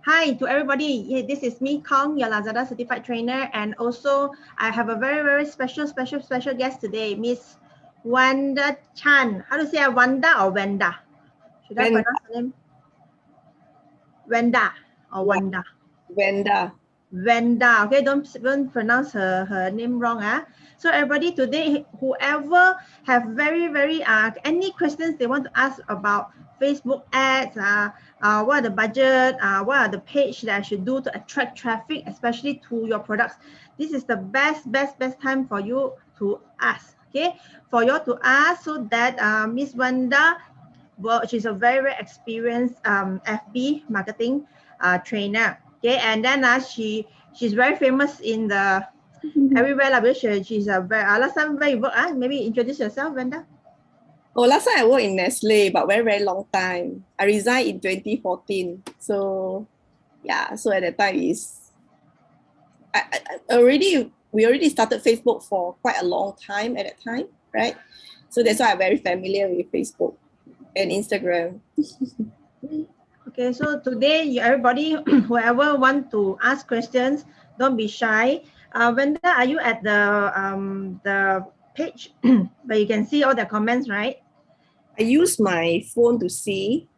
Hi to everybody. This is me, Kong, your Lazada certified trainer, and also I have a very special guest today, Miss Wanda Chan. How to say Wanda or Wanda? Should I pronounce her name? Wanda or Wanda? Wanda. Wanda. Okay, don't pronounce her name wrong. So everybody today, whoever have very any questions they want to ask about Facebook ads, what are the budget, what are the page that I should do to attract traffic, especially to your products. This is the best time for you to ask. Okay, for you to ask so that Miss Wanda, well, she's a very experienced FB marketing trainer. Okay, and then she's very famous in the everywhere. She's a very last time where you work. Maybe introduce yourself, Wanda. Oh, last time I worked in Nestle, but very long time. I resigned in 2014. So yeah, so at that time we already started Facebook for quite a long time at that time, right? So that's why I'm very familiar with Facebook and Instagram. Okay, so today everybody, whoever want to ask questions, don't be shy. Wanda, are you at the page where you can see all the comments, right? I use my phone to see.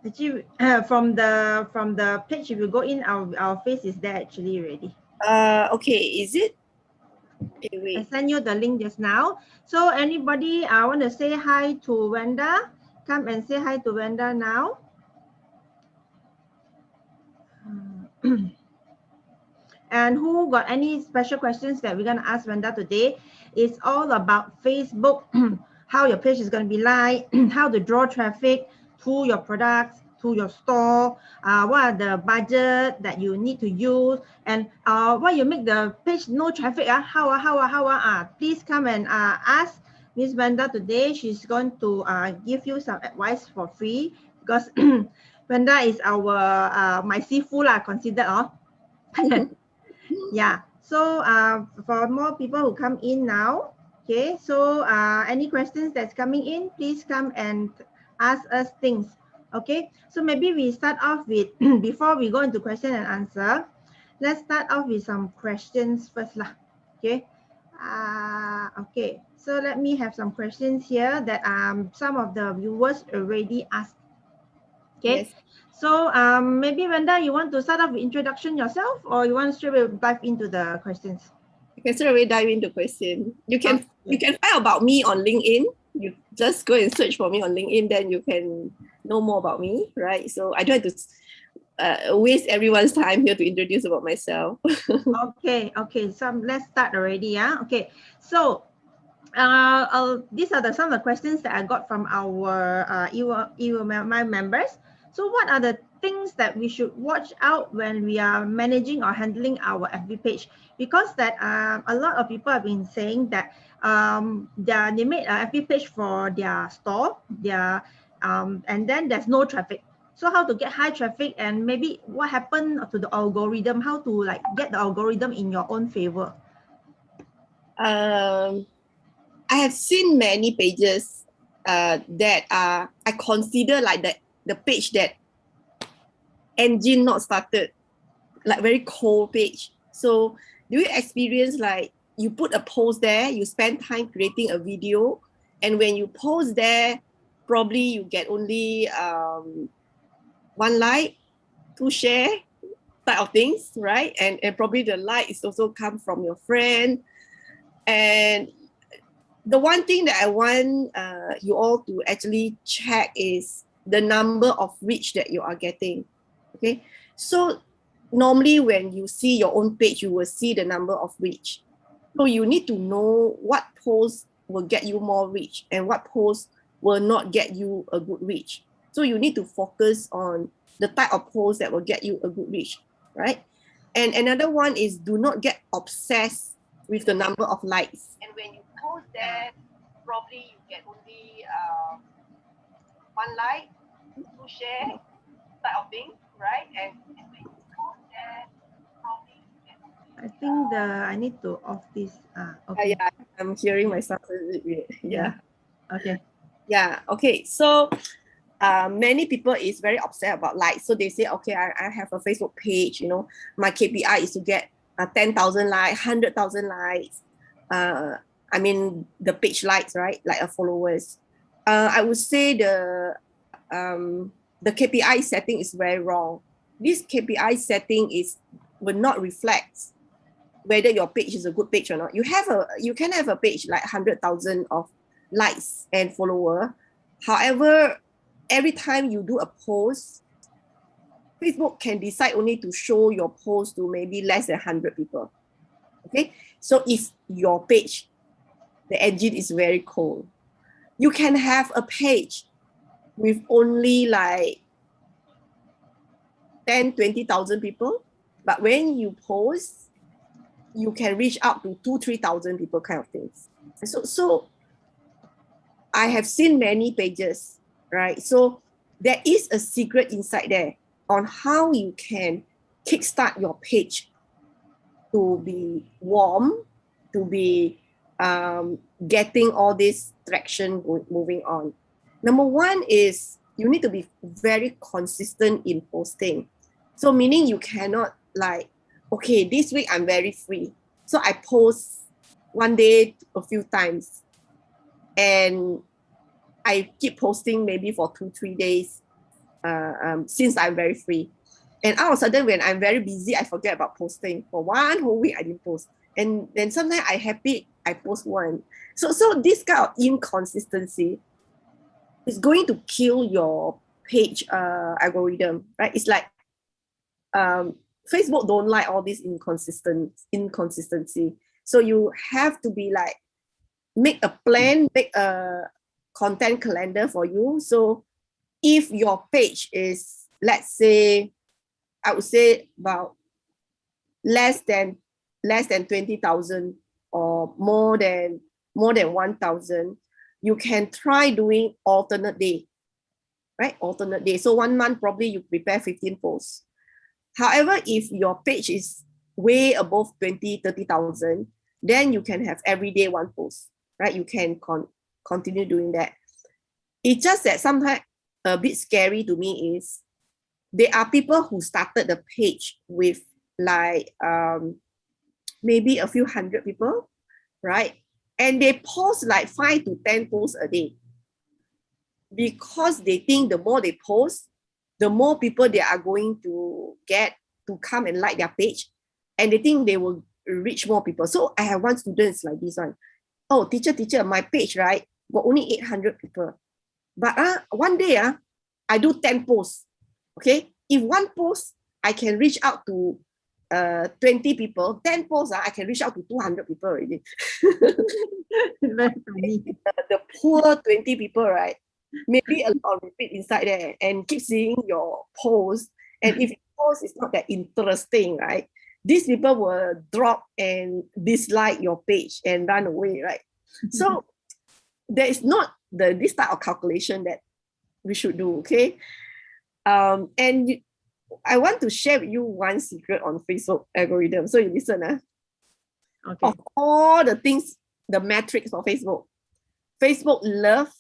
Actually, from the page, if you go in, our face is there actually already. Okay, is it? Okay, wait. I sent you the link just now. So anybody want to say hi to Wanda? Come and say hi to Wanda now. And who got any special questions that we're going to ask Wanda today? It's all about Facebook, how your page is going to be like, how to draw traffic to your products, to your store, what are the budget that you need to use, and why you make the page no traffic, please come and ask Miss Wanda today. She's going to give you some advice for free because Wanda is our my sifu considered. Yeah, so for more people who come in now, okay, so any questions that's coming in, please come and ask us things. Okay, so maybe we start off with before we go into question and answer, let's start off with some questions first lah. Okay, okay, so let me have some questions here that some of the viewers already asked. Okay, yes. So maybe Wanda, you want to start off with introduction yourself, or you want to straight away dive into the questions? You can straight away dive into question. You can find about me on LinkedIn. You just go and search for me on LinkedIn, then you can know more about me, right? So I don't have to waste everyone's time here to introduce about myself. Okay, so let's start already. Okay, so these are some of the questions that I got from our my members. So what are the things that we should watch out when we are managing or handling our FB page? Because that a lot of people have been saying that they made an FB page for their store, and then there's no traffic. So how to get high traffic, and maybe what happened to the algorithm? How to like get the algorithm in your own favor? I have seen many pages that I consider like the page that engine not started, like very cold page. So do you experience like you put a post there, you spend time creating a video, and when you post there, probably you get only 1 like, 2 share type of things, right? And probably the like is also come from your friend. And the one thing that I want you all to actually check is the number of reach that you are getting. Okay, so normally when you see your own page, you will see the number of reach. So you need to know what posts will get you more reach and what posts will not get you a good reach. So you need to focus on the type of posts that will get you a good reach, right? And another one is do not get obsessed with the number of likes. And when you post there, probably you get only 1 like, 2 share type of thing, right? And when you post there, probably you get only, I think I need to off this. Okay. Yeah, I'm hearing myself. Yeah. Okay. Yeah. Okay. So many people is very upset about likes. So they say, okay, I have a Facebook page, you know, my KPI is to get 10,000 likes, 100,000 likes. I mean, the page likes, right? Like followers. I would say the KPI setting is very wrong. This KPI setting will not reflect whether your page is a good page or not. You can have a page like 100,000 of likes and follower. However, every time you do a post, Facebook can decide only to show your post to maybe less than 100 people. Okay, so if your page, the engine is very cold, you can have a page with only like 10-20,000 people, but when you post, you can reach out to 2-3,000 people, kind of things. So I have seen many pages, right? So there is a secret inside there on how you can kickstart your page to be warm, to be getting all this traction moving on. Number one is you need to be very consistent in posting. So meaning you cannot like, okay, this week I'm very free, so I post one day a few times, and I keep posting maybe for 2-3 days since I'm very free. And all of a sudden, when I'm very busy, I forget about posting. For one whole week, I didn't post. And then sometimes I happy, I post one. So this kind of inconsistency is going to kill your page algorithm, right? It's like Facebook don't like all this inconsistency. So you have to be like, make a plan, make a content calendar for you. So if your page is, let's say, I would say about less than 20,000 or more than 1,000, you can try doing alternate day, right? Alternate day. So 1 month probably you prepare 15 posts. However, if your page is way above 20-30,000, then you can have every day one post, right? You can continue doing that. It's just that sometimes a bit scary to me is there are people who started the page with like maybe a few hundred people, right? And they post like 5-10 posts a day because they think the more they post, the more people they are going to get to come and like their page, and they think they will reach more people. So I have one student like this one. Oh, teacher, my page, right, got only 800 people. But one day, I do 10 posts. Okay, if one post I can reach out to 20 people, 10 posts I can reach out to 200 people already. Very funny. The poor 20 people, right? Maybe a lot of repeat inside there and keep seeing your post. And if your post is not that interesting, right, these people will drop and dislike your page and run away, right? So there is not this type of calculation that we should do, okay? And I want to share with you one secret on Facebook algorithm. So you listen, Okay. of all the things, the metrics for Facebook love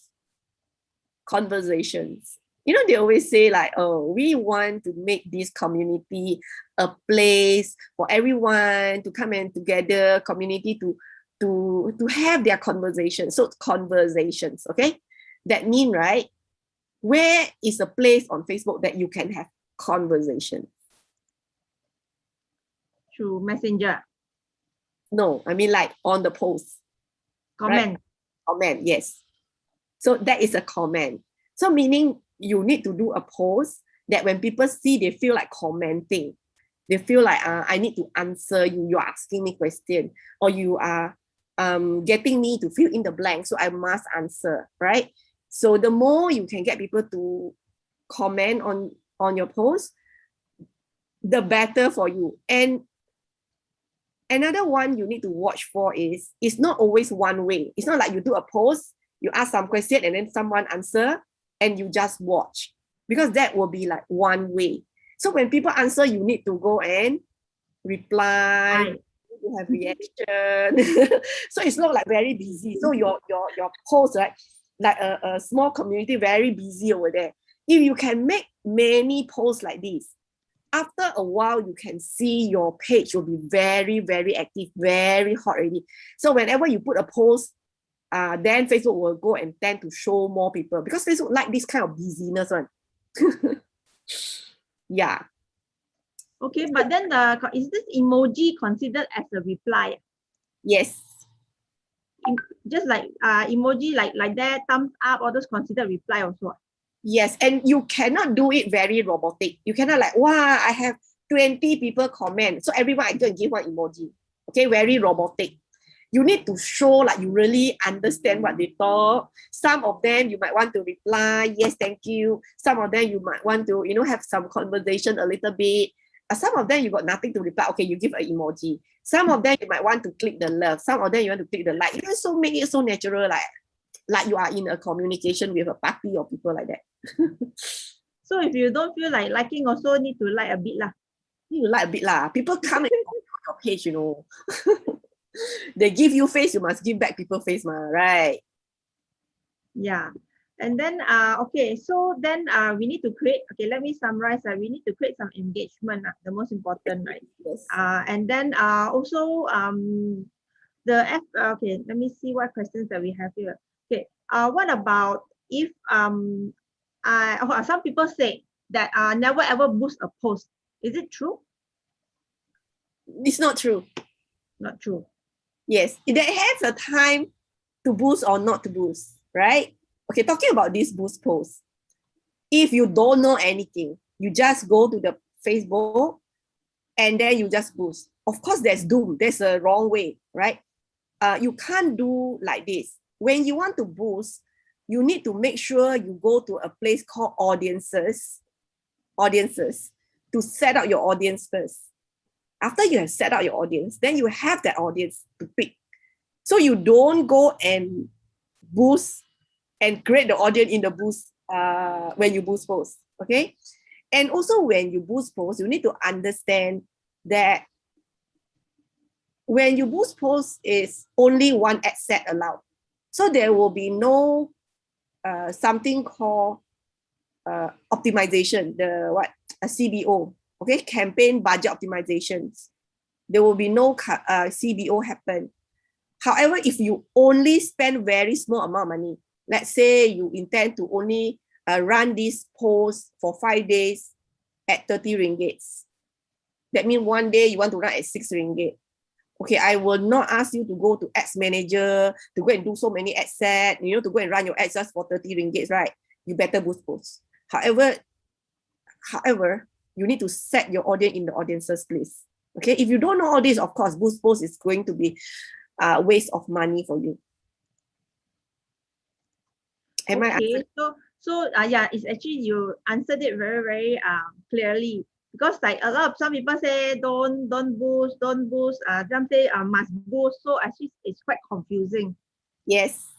conversations. You know, they always say like, oh, we want to make this community a place for everyone to come in together, community to have their conversations. So conversations, okay? That mean, right, where is a place on Facebook that you can have conversation? Through Messenger. No, I mean like on the post. Comment. Right? Comment, yes. So that is a comment. So meaning you need to do a post that when people see, they feel like commenting. They feel like I need to answer you. You're asking me question, or you are getting me to fill in the blank, so I must answer, right? So the more you can get people to comment on your post, the better for you. And another one you need to watch for is, it's not always one way. It's not like you do a post, you ask some question and then someone answer and you just watch, because that will be like one way. So when people answer, you need to go and reply, you have reaction. So it's not like very busy. So your post, right, like a small community, very busy over there. If you can make many posts like this, after a while, you can see your page will be very, very active, very hot already. So whenever you put a post, then Facebook will go and tend to show more people because Facebook like this kind of busyness one. Yeah. Okay, but then is this emoji considered as a reply? Yes. Just like emoji like that, thumbs up, all those considered reply also. Yes, and you cannot do it very robotic. You cannot like, wow, I have 20 people comment, so everyone I go and give one emoji. Okay, very robotic. You need to show like you really understand what they talk. Some of them you might want to reply, yes, thank you. Some of them you might want to, have some conversation a little bit. Some of them you got nothing to reply. Okay, you give an emoji. Some of them you might want to click the love. Some of them you want to click the like. You just so make it so natural, like you are in a communication with a party or people like that. So if you don't feel like liking, also need to like a bit lah. You like a bit lah. People come and on your page, They give you face, you must give back people face, right? Yeah. And then okay, so then we need to create, okay, let me summarize. We need to create some engagement, the most important, right? Yes. And then also okay, let me see what questions that we have here. Okay, what about if some people say that never ever boost a post. Is it true? It's not true. Not true. Yes, there has a time to boost or not to boost, right? Okay, talking about this boost post. If you don't know anything, you just go to the Facebook and then you just boost. Of course, there's a wrong way, right? You can't do like this. When you want to boost, you need to make sure you go to a place called audiences to set out your audience first. After you have set out your audience, then you have that audience to pick. So you don't go and boost and create the audience in the boost when you boost posts, okay? And also when you boost posts, you need to understand that when you boost posts is only one ad set allowed. So there will be no something called optimization, a CBO, okay, campaign budget optimizations. There will be no CBO happen. However, if you only spend very small amount of money, let's say you intend to only run this post for 5 days at 30 ringgits. That means one day you want to run at 6 ringgit. Okay, I will not ask you to go to ads manager to go and do so many ad set, to go and run your ads just for 30 ringgits, right? You better boost posts. However, you need to set your audience in the audiences place. Okay, if you don't know all this, of course, boost post is going to be a waste of money for you. Okay, so yeah, it's actually you answered it very, very clearly. Because like some people say don't boost, some say must boost. So actually it's quite confusing. Yes.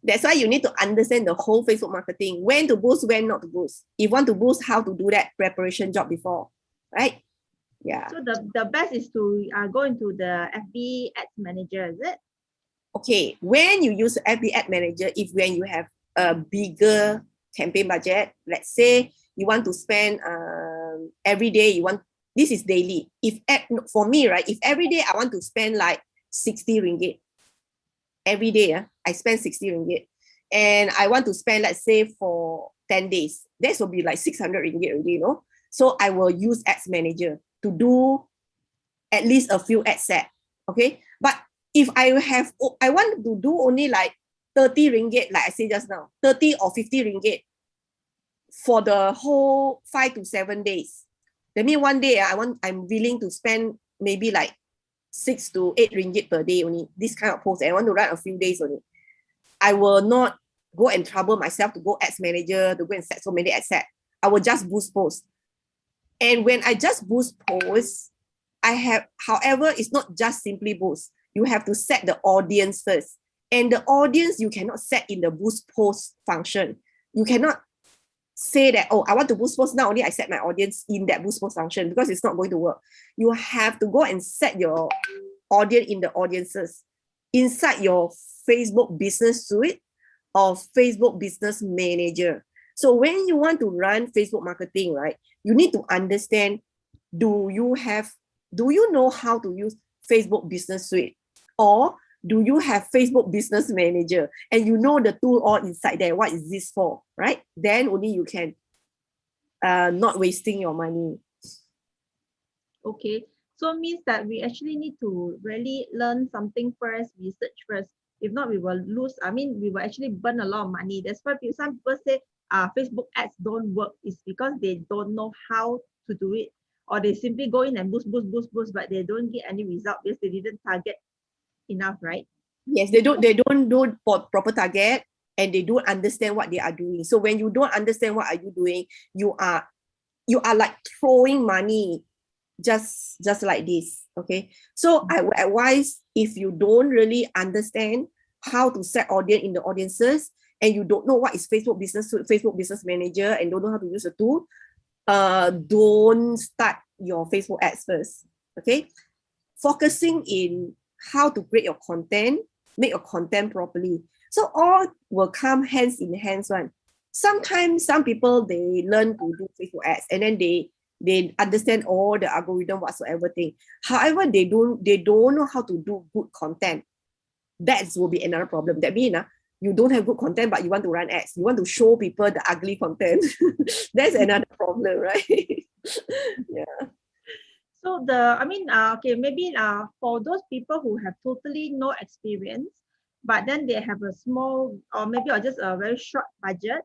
That's why you need to understand the whole Facebook marketing, when to boost, when not to boost. If you want to boost, how to do that preparation job before, right? Yeah. So the best is to go into the FB Ads Manager, is it? Okay, when you use FB Ad Manager, when you have a bigger campaign budget, let's say you want to spend every day, this is daily. For me, right, if every day I want to spend like 60 ringgit, every day I spend 60 ringgit, and I want to spend, let's say, for 10 days, that will be like 600 ringgit already, So I will use Ads Manager to do at least a few ad set, okay? But if I want to do only like 30 ringgit, like I said just now, 30 or 50 ringgit for the whole 5 to 7 days. That means one day I'm willing to spend maybe like 6 to 8 ringgit per day only, this kind of post. I want to run a few days only. I will not go and trouble myself to go Ads Manager, to go and set so many ad set. I will just boost posts. And when I just boost posts, however, it's not just simply boost. You have to set the audience first. And the audience you cannot set in the boost post function. You cannot say that, I want to boost post, now only I set my audience in that boost post function, because it's not going to work. You have to go and set your audience in the audiences inside your Facebook Business Suite or Facebook Business Manager. So when you want to run Facebook marketing, right, you need to understand, do you know how to use Facebook Business Suite? Or do you have Facebook Business Manager and you know the tool all inside there? What is this for, right? Then only you can not wasting your money. Okay, so means that we actually need to really learn something first, research first. If not, we will lose. I mean, we will actually burn a lot of money. That's why some people say Facebook ads don't work. It's because they don't know how to do it, or they simply go in and boost, boost, boost, boost, but they don't get any result because they didn't target enough, right? Yes, they don't do proper target, and they don't understand what they are doing. So when you don't understand what are you doing, you are like throwing money just like this. Okay, so I would advise, if you don't really understand how to set audience in the audiences, and you don't know what is Facebook Business Manager, and don't know how to use the tool, don't start your Facebook ads first. Okay, focusing in how to create your content, make your content properly. So all will come hands in hands one. Sometimes some people, they learn to do Facebook ads, and then they understand all the algorithm whatsoever thing. However, they don't know how to do good content. That will be another problem. That means you don't have good content, but you want to run ads. You want to show people the ugly content. That's another problem, right? Yeah. So okay, maybe for those people who have totally no experience, but then they have a small or maybe or just a very short budget,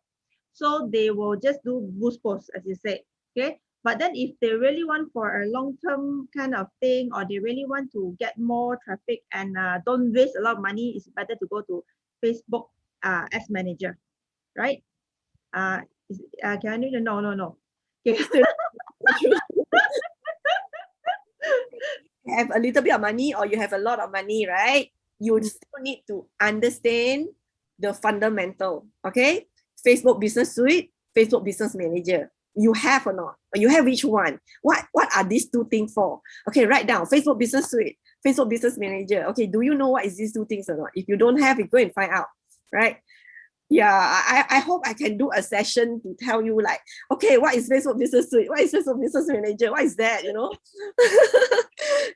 so they will just do boost posts, as you say, okay. But then if they really want for a long-term kind of thing, or they really want to get more traffic and don't waste a lot of money, it's better to go to Facebook Ads Manager, right? Can I need to no. Okay. Have a little bit of money or you have a lot of money, right? You still need to understand the fundamental, okay? Facebook Business Suite, Facebook Business Manager. You have or not? Or you have which one? What are these two things for? Okay, write down Facebook Business Suite, Facebook Business Manager. Okay, do you know what is these two things or not? If you don't have it, go and find out, right? Yeah, I hope I can do a session to tell you, like, okay, what is Facebook Business Suite? What is Facebook Business Manager? What is that, you know?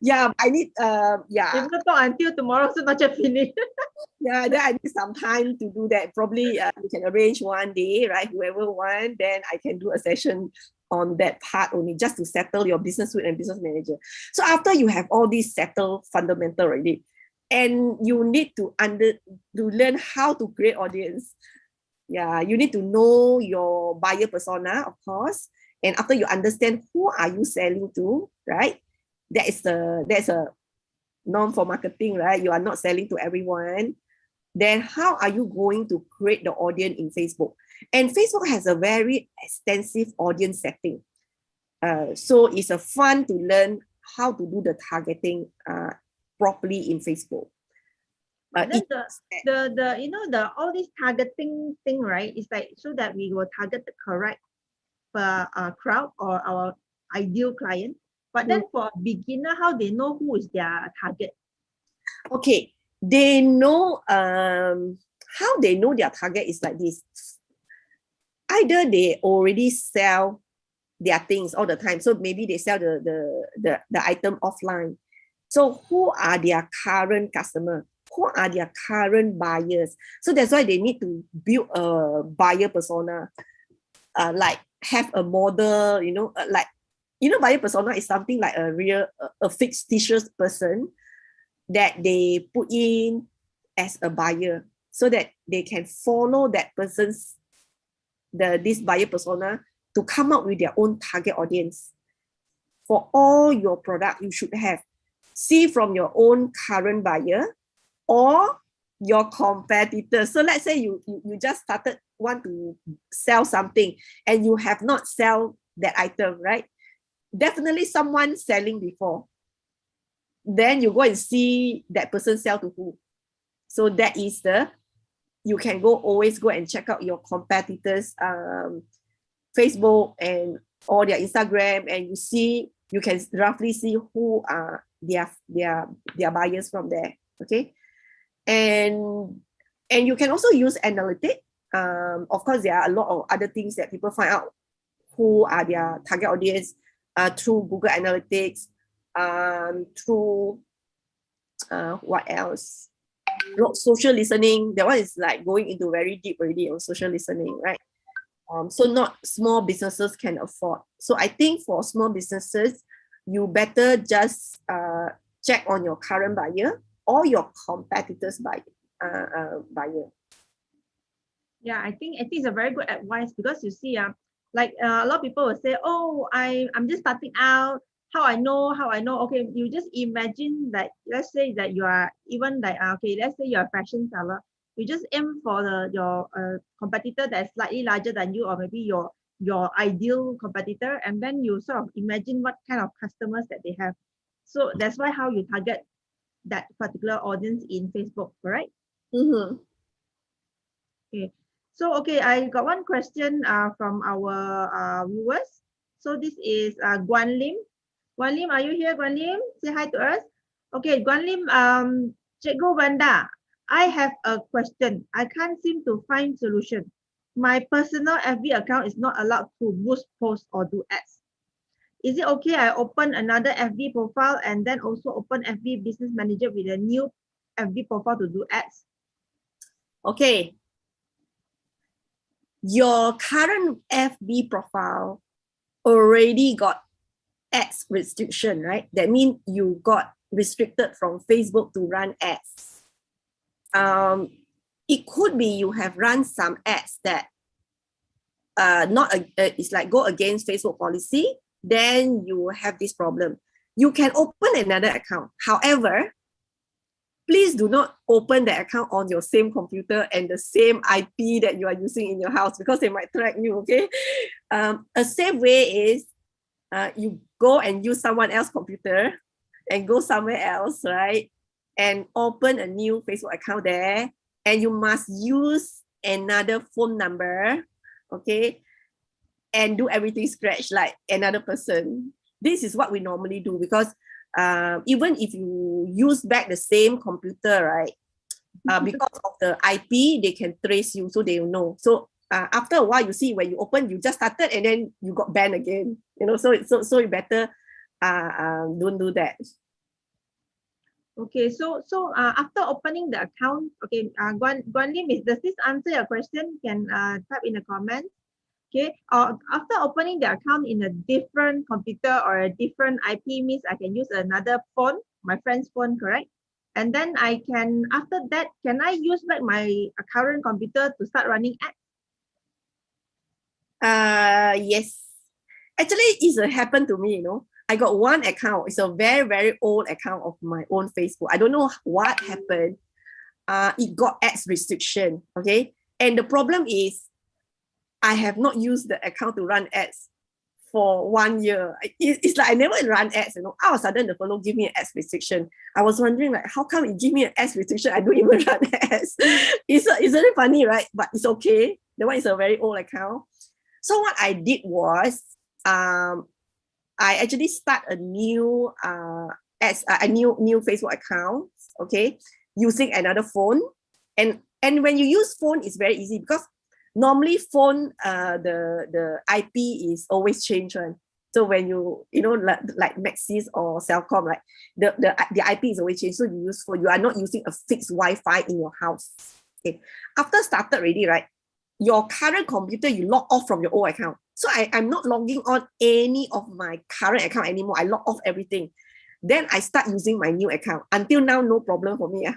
Yeah, I need, yeah. If not talk until tomorrow, so not yet finished. Yeah, then I need some time to do that. Probably we can arrange one day, right? Whoever want, then I can do a session on that part only, just to settle your business suite and business manager. So after you have all these settled fundamental already, and you need to learn how to create audience. Yeah, you need to know your buyer persona, of course. And after you understand who are you selling to, right? That's a norm for marketing, right? You are not selling to everyone. Then how are you going to create the audience in Facebook? And Facebook has a very extensive audience setting. So it's a fun to learn how to do the targeting properly in Facebook. But then the all this targeting thing, right? It's like so that we will target the correct crowd or our ideal client. But then for a beginner, how they know who is their target? Okay, they know how they know their target is like this. Either they already sell their things all the time, so maybe they sell the item offline. So who are their current customer? Who are their current buyers? So that's why they need to build a buyer persona, like have a model, buyer persona is something like a fictitious person that they put in as a buyer, so that they can follow that person's this buyer persona to come up with their own target audience. For all your product, you should have see from your own current buyer or your competitors. So let's say you just started want to sell something and you have not sell that item, right? Definitely someone selling before. Then you go and see that person sell to who. So that is you can always go and check out your competitors' Facebook and or their Instagram, and you can roughly see who are their buyers from there. Okay, and you can also use analytics Of course, there are a lot of other things that people find out who are their target audience through Google Analytics, through what else? Social listening. That one is like going into very deep already on social listening, right? So not small businesses can afford. So I think for small businesses, you better just check on your current buyer or your competitors' buyer. Yeah, I think it's a very good advice because you see, like a lot of people will say, oh, I'm just starting out. How I know? Okay, you just imagine that. Let's say that you are even like okay, let's say you're a fashion seller. You just aim for your competitor that's slightly larger than you, or maybe your ideal competitor, and then you sort of imagine what kind of customers that they have. So that's why how you target that particular audience in Facebook, correct? Mm-hmm. Okay. So, okay, I got one question from our viewers. So this is Guan Lim. Guan Lim, are you here, Guan Lim? Say hi to us. Okay, Guan Lim, Cikgu Vanda, I have a question. I can't seem to find solution. My personal FB account is not allowed to boost posts or do ads. Is it okay I open another FB profile and then also open FB Business Manager with a new FB profile to do ads? Okay. Your current FB profile already got ads restriction, right? That means you got restricted from Facebook to run ads. It could be you have run some ads that it's like go against Facebook policy, then you have this problem. You can open another account. However, please do not open the account on your same computer and the same IP that you are using in your house because they might track you, okay? A safe way is you go and use someone else's computer and go somewhere else, right? And open a new Facebook account there. And you must use another phone number, okay? And do everything scratch like another person. This is what we normally do because even if you use back the same computer, right? Because of the IP, they can trace you, so they will know. So after a while, you see when you open, you just started and then you got banned again. You know, so you better don't do that. Okay, so after opening the account, okay, Guan Lim, does this answer your question? Can type in the comments. Okay, after opening the account in a different computer or a different IP means I can use another phone, my friend's phone, correct? And then I can, after that, can I use back my current computer to start running ads? Yes. Actually, it's happened to me, you know. I got one account. It's a very, very old account of my own Facebook. I don't know what happened. It got ads restriction, okay? And the problem is I have not used the account to run ads for 1 year. It's like I never run ads, you know. All of a sudden, the fellow give me an ads restriction. I was wondering, like, how come it give me an ads restriction? I don't even run ads. It's very funny, right? But it's okay. The one is a very old account. So what I did was, I actually start a new new Facebook account, okay, using another phone. And when you use phone, it's very easy because normally phone, the IP is always changed one. So when you know, like Maxis or Cellcom, right, the IP is always changed. So you use phone. You are not using a fixed Wi-Fi in your house. Okay. After started already, right, your current computer, you log off from your old account. So I'm not logging on any of my current account anymore. I log off everything. Then I start using my new account. Until now, no problem for me.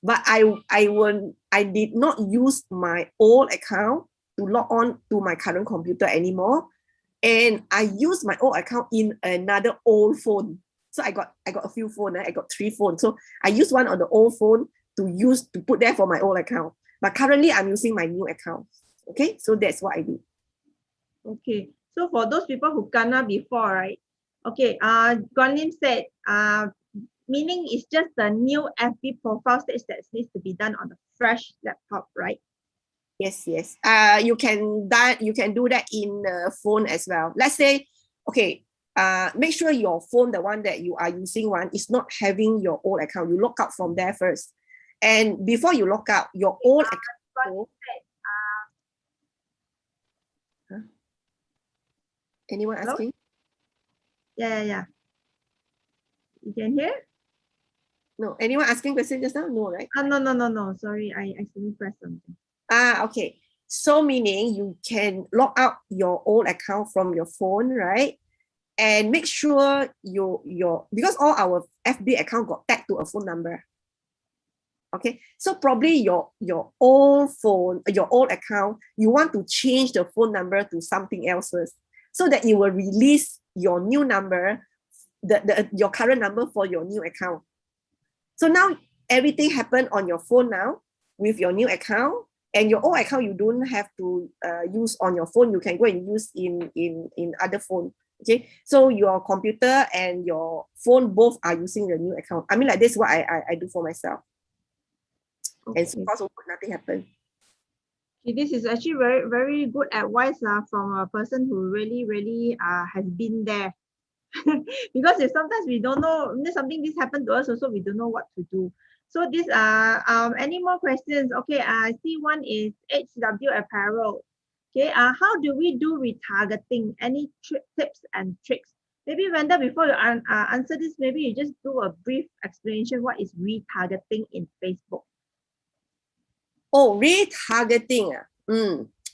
But I did not use my old account to log on to my current computer anymore. And I use my old account in another old phone. So I got a few phones. I got 3 phones. So I use one on the old phone to put there for my old account. But currently I'm using my new account. Okay, so that's what I do. Okay, so for those people who kena before, right? Okay, Guan Lim said, meaning it's just the new FB profile stage that needs to be done on a fresh laptop, right? Yes. You can do that in the phone as well. Let's say, okay, make sure your phone, the one that you are using, is not having your old account. You log out from there first, and before you log out, your old account. Anyone Hello? asking? Yeah. You can hear? No. Anyone asking question just now? No, right? No. Sorry, I accidentally pressed something. Okay. So meaning you can log out your old account from your phone, right? And make sure your because all our FB account got tagged to a phone number. Okay, so probably your old phone, your old account, you want to change the phone number to something else first, so that you will release your new number, your current number for your new account. So now everything happened on your phone now with your new account, and your old account you don't have to use on your phone. You can go and use in other phone. Okay, so your computer and your phone both are using the new account. I mean, like this is what I do for myself. Okay. And so far so good, nothing happened. Okay, this is actually very good advice from a person who really has been there. Because if sometimes we don't know, something this happened to us also, we don't know what to do. So this any more questions? Okay, I see one is HW apparel. Okay, how do we do retargeting? Any tips and tricks? Maybe Wanda, before you answer this, maybe you just do a brief explanation what is retargeting in Facebook. Oh, retargeting.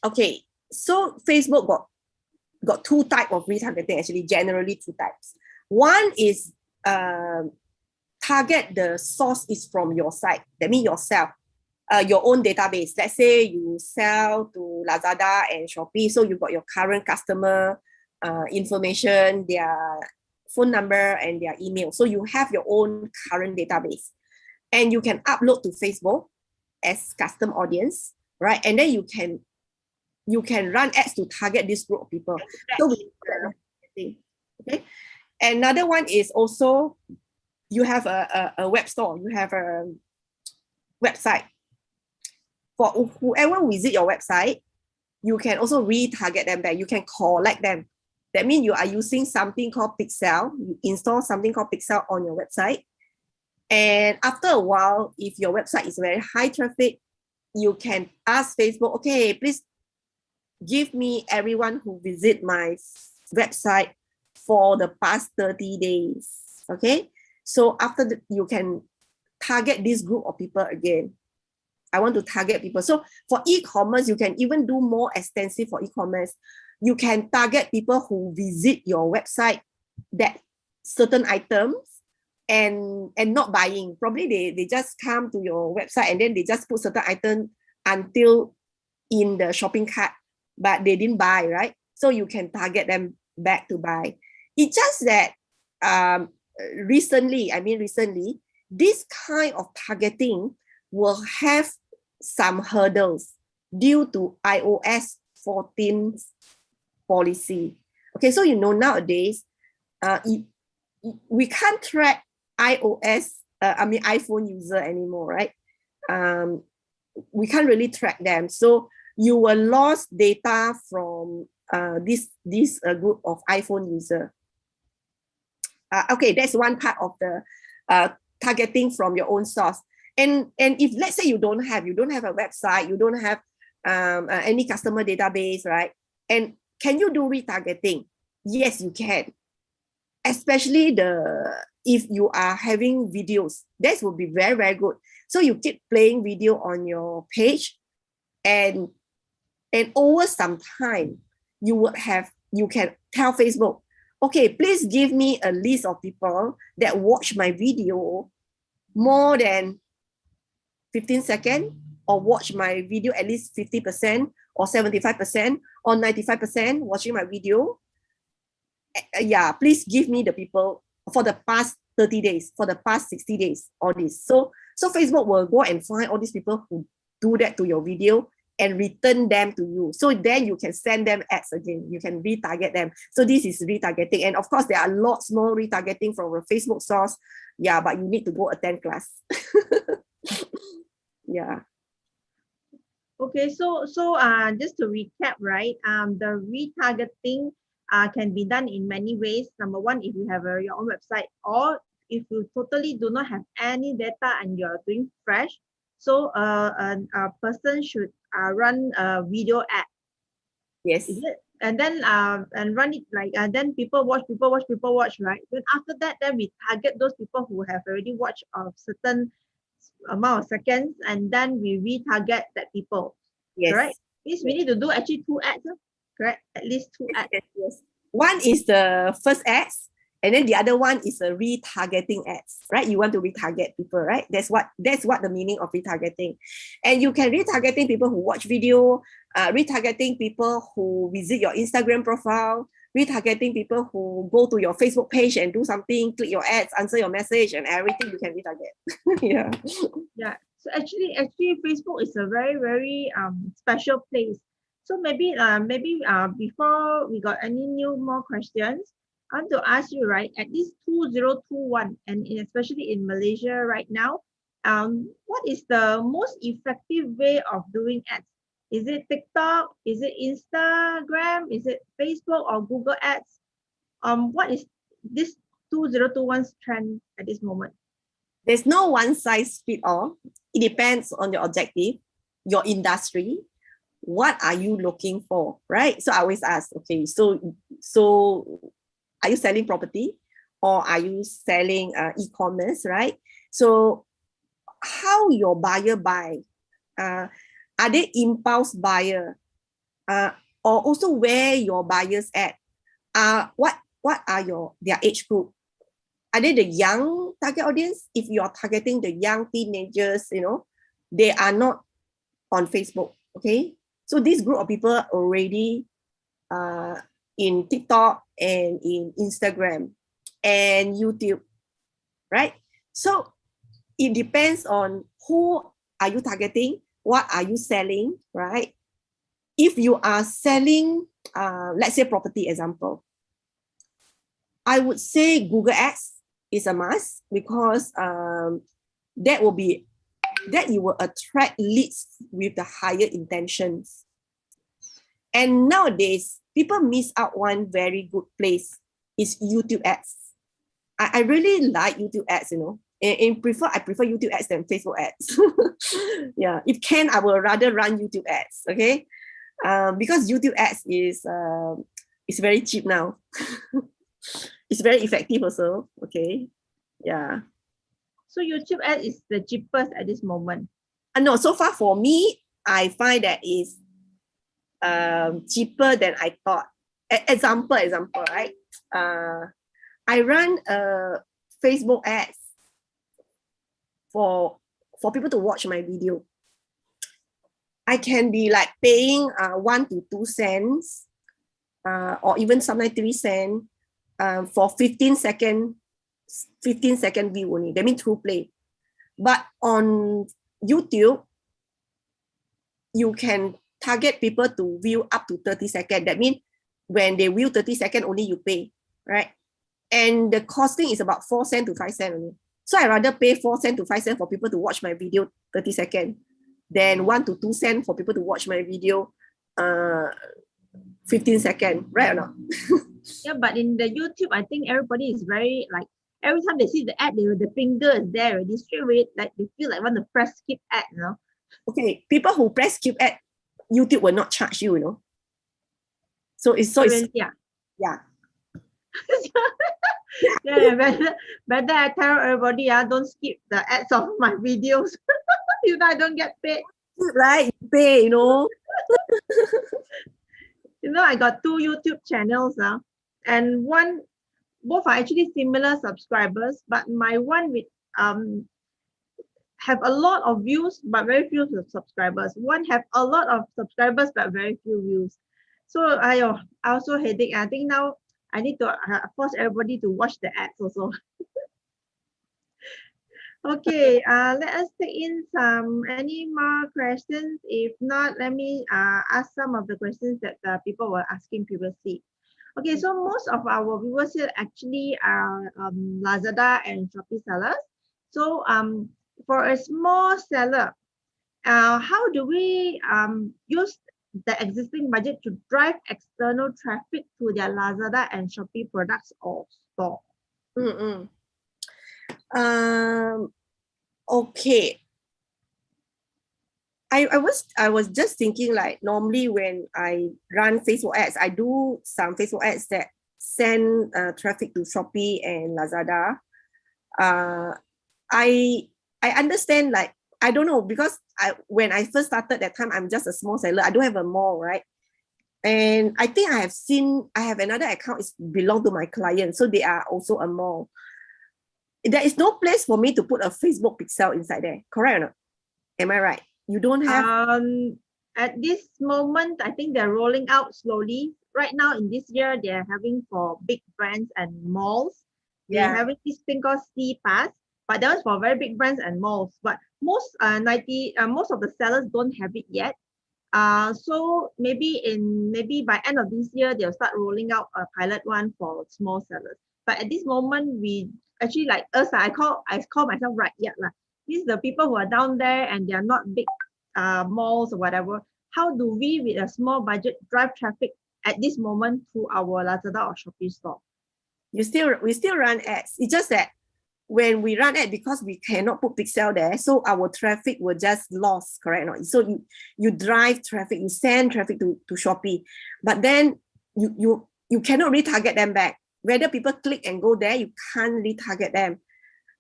Okay, so Facebook got two types of retargeting, actually, generally two types. One is target the source is from your site. That means yourself, your own database. Let's say you sell to Lazada and Shopee, so you got your current customer information, their phone number and their email. So you have your own current database, and you can upload to Facebook as custom audience, right? And then you can run ads to target this group of people. So okay. Another one is also you have a web store, you have a website. For whoever visit your website, you can also retarget them back. You can collect them. That means you are using something called Pixel. You install something called Pixel on your website. And after a while, if your website is very high traffic, you can ask Facebook, okay, please give me everyone who visit my website for the past 30 days. Okay, so after you can target this group of people again. I want to target people. So for e-commerce, you can even do more extensive for e-commerce. You can target people who visit your website that certain items and not buying. Probably they just come to your website and then they just put certain items until in the shopping cart, but they didn't buy, right? So you can target them back to buy. It's just that recently, this kind of targeting will have some hurdles due to iOS 14 policy. Okay, so nowadays, we can't track iPhone user anymore, right? We can't really track them. So you will lose data from this group of iPhone user. Okay, that's one part of the targeting from your own source. And if let's say you don't have a website, you don't have any customer database, right? And can you do retargeting? Yes, you can. Especially if you are having videos, that will be very, very good. So you keep playing video on your page, and over some time, you can tell Facebook, okay, please give me a list of people that watch my video more than 15 seconds, or watch my video at least 50% or 75% or 95% watching my video. Yeah, please give me the people for the past 30 days, for the past 60 days, all this. So Facebook will go and find all these people who do that to your video and return them to you. So then you can send them ads again. You can retarget them. So this is retargeting. And of course, there are lots more retargeting from a Facebook source. Yeah, but you need to go attend class. Yeah. Okay, so just to recap, right? The retargeting can be done in many ways. Number one, if you have your own website, or if you totally do not have any data and you're doing fresh, so a person should run a video ad. Yes. Is it? and then and run it like then people watch, right? Then after that, then we target those people who have already watched a certain amount of seconds, and then we retarget that people. Yes. Correct? Means we need to do actually 2 ads, correct? At least 2 ads. Yes. One is the first ads, and then the other one is a retargeting ads, right? You want to retarget people, right? That's what the meaning of retargeting. And you can retargeting people who watch video, retargeting people who visit your Instagram profile, retargeting people who go to your Facebook page and do something, click your ads, answer your message, and everything you can retarget. Yeah. Yeah. So actually Facebook is a very, very special place. So maybe before we got any more questions, I want to ask you, right, at least 2021, and especially in Malaysia right now, what is the most effective way of doing ads? Is it TikTok? Is it Instagram? Is it Facebook or Google Ads? What is this 2021's trend at this moment? There's no one size fit all. It depends on your objective, your industry. What are you looking for, right? So I always ask, okay, so are you selling property or are you selling e-commerce, right? So how your buyer buy? Are they impulse buyer? Or also where your buyers at? What are their age group? Are they the young target audience? If you are targeting the young teenagers, they are not on Facebook, okay? So this group of people are already in TikTok and in Instagram and YouTube, right? So it depends on who are you targeting, what are you selling, right? If you are selling, let's say property example, I would say Google Ads is a must because that you will attract leads with the higher intentions. And nowadays, people miss out one very good place is YouTube ads. I really like YouTube ads, and I prefer YouTube ads than Facebook ads. Yeah, if can, I would rather run YouTube ads, okay? Because YouTube ads is very cheap now. It's very effective also, okay? Yeah. So YouTube ad is the cheapest at this moment? No, so far for me, I find that is cheaper than I thought. Example, right? I run Facebook ads for people to watch my video. I can be like paying 1 to 2 cents or even sometimes 3 cents for 15 second view only. That means through play. But on YouTube, you can target people to view up to 30 seconds. That means when they view 30 seconds, only you pay, right? And the costing is about 4 cents to 5 cents only. So I rather pay 4 cents to 5 cents for people to watch my video 30 seconds than 1 to 2 cents for people to watch my video 15 seconds, right or not? Yeah, but in the YouTube, I think everybody is very like, every time they see the ad, the finger is there already straight away, like they feel like want to press skip ad, Okay, people who press skip ad, YouTube will not charge you, So it's yeah. Yeah. Yeah, better I tell everybody, don't skip the ads of my videos. I don't get paid. Right, you pay, I got 2 YouTube channels now, and both are actually similar subscribers, but my one with have a lot of views but very few subscribers. One have a lot of subscribers but very few views. So I also headache. I think now I need to force everybody to watch the ads also. Okay, let us take in any more questions. If not, let me ask some of the questions that people were asking previously. Okay, so most of our viewers here actually are Lazada and Shopee sellers. So for a small seller, how do we use the existing budget to drive external traffic to their Lazada and Shopee products or store? Okay. I was just thinking, like, normally when I run Facebook ads, I do some Facebook ads that send traffic to Shopee and Lazada. I understand, like, I don't know, because when I first started that time, I'm just a small seller. I don't have a mall, right? And I think I have another account is belong to my client, so they are also a mall. There is no place for me to put a Facebook pixel inside there, correct or not? Am I right? You don't have. At this moment, I think they're rolling out slowly. Right now, in this year, they're having for big brands and malls. They're having this thing called C Pass, but that was for very big brands and malls. But most most of the sellers don't have it yet. So maybe by end of this year, they'll start rolling out a pilot one for small sellers. But at this moment, we actually, like us, I call myself right yet lah. These are the people who are down there and they are not big malls or whatever. How do we, with a small budget, drive traffic at this moment to our Lazada or Shopee store? We still run ads. It's just that when we run ad, because we cannot put pixel there, so our traffic will just lost, correct or not? So you drive traffic, you send traffic to Shopee, but then you cannot retarget them back. Whether people click and go there, you can't retarget them.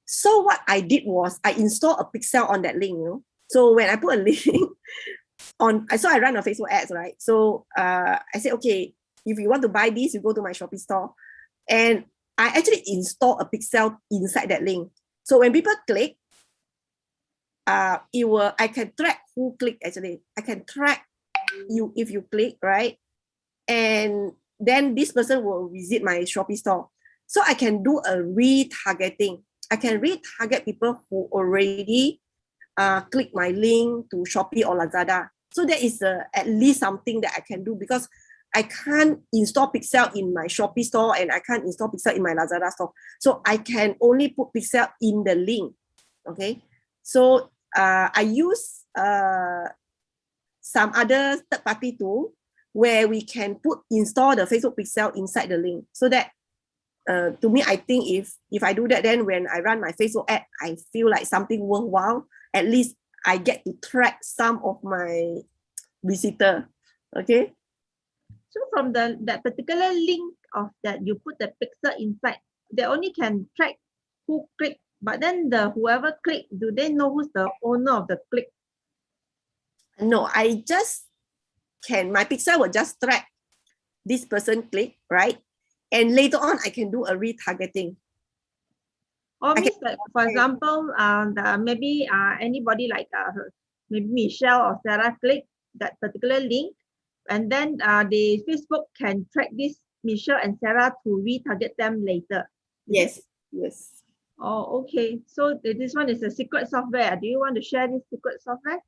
So what I did was I installed a pixel on that link, you know. So when I put a link on, so I run a Facebook ads, right? So I said, okay, if you want to buy this, you go to my Shopee store. And I actually install a pixel inside that link. So when people click, I can track who clicked actually. I can track you if you click, right? And then this person will visit my Shopee store. So I can do a retargeting. I can retarget people who already click my link to Shopee or Lazada. So that is at least something that I can do, because I can't install pixel in my Shopee store and I can't install pixel in my Lazada store. So I can only put pixel in the link. Okay. So I use some other third-party tool where we can install the Facebook pixel inside the link. So that to me, I think if I do that, then when I run my Facebook ad, I feel like something worthwhile. At least I get to track some of my visitor. Okay. So from that particular link of that you put the pixel inside, they only can track who clicked, but then whoever clicked, do they know who's the owner of the click? No, I just my pixel will just track this person click, right? And later on, I can do a retargeting. Or means like, for example, maybe anybody like maybe Michelle or Sarah click that particular link, and then the Facebook can track this Michelle and Sarah to retarget them later. Yes, yes. Oh, okay. So this one is a secret software. Do you want to share this secret software?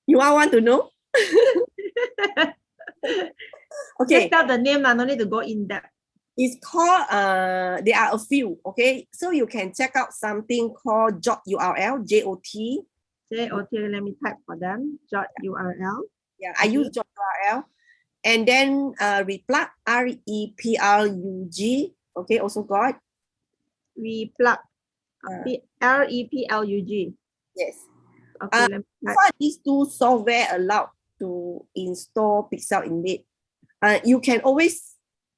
You all want to know? Okay. Just tell the name, no need to go in depth. It's called, there are a few, okay? So you can check out something called Jot URL, J-O-T. J-O-T, let me type for them, Jot URL. Yeah, I use Jot URL. And then Replug, R-E-P-L-U-G, okay, also got. Replug, R-E-P-L-U-G. Yes. Okay, let me type. These two software allowed to install pixel in it. You can always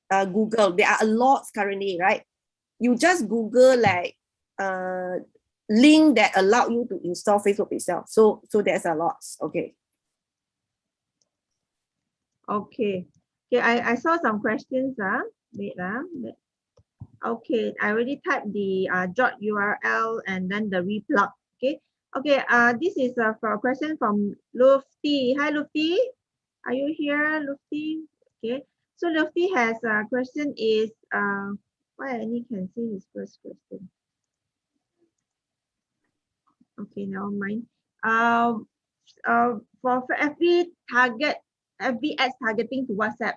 Google. There are a lot currently, right? You just Google like link that allow you to install Facebook pixel. So there's a lot. Okay. Okay. Okay, I saw some questions. Wait. Okay, I already typed the Jot URL and then the replug. Okay. Okay, this is for a question from Lufty. Hi, Lufty. Are you here, Lufty? Okay. So Lufty has a question is, why I only can see his first question. Okay, never mind. For FB ads targeting to WhatsApp.